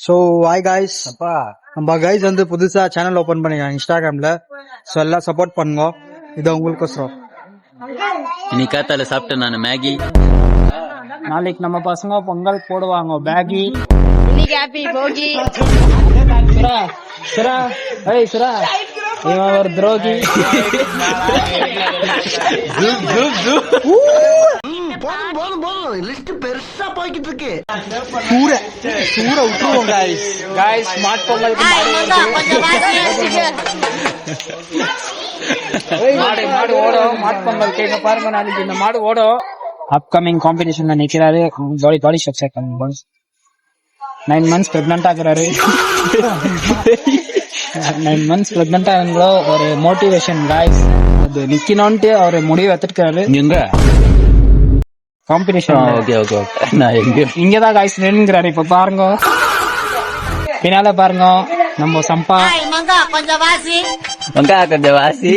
So hi guys, நம்ம guys வந்து புதுசா சேனல் ஓபன் பண்ணிருக்காங்க இன்ஸ்டாகிராம்ல. ஸோ எல்லாம் சப்போர்ட் பண்ணுங்க. இது உங்களுக்கோசரம். இன்னைக்கு காத்தால சாப்பிட்டேன் நான் மேகி. நாளைக்கு நம்ம பசங்க பொங்கல் போடுவாங்க பேகி. இன்னைக்கு ஹாப்பி போகி. சுரா சுரா ஏய் சுரா இவன் ஒரு துரோகி. சூற விட்டுருவோம் காய்ஸ். காய்ஸ் ஸ்மார்ட் பொங்கலுக்கு மாடு ஓடும். மாட்டு பொங்கல் கேட்க பாருங்க, நாளைக்கு இந்த மாடு ஓடும். அப்கமிங் காம்படிஷன்ல நிக்கிறாரு. பாடி ஸ்ட்ரக்சர் 9 months பிரெக்னன்ட் ஆகுறாரு. 9 months பிரெக்னன்ட் ஆகுங்களோ ஒரு மோட்டிவேஷன் காய்ஸ். அது நிக்கணும்ட்டு அவரு முடிவு எடுத்துருக்காரு. எங்க காம்படிஷன் ஓகே ஓகே ஓகே. நான் எங்க இங்கதான் காய்ஸ் நின்னுங்கிறாரு. இப்ப பாருங்க பின்னால பாருங்க நம்ம சம்பா மங்கா கொஞ்சம் வாசி. கொஞ்சம் வாசி.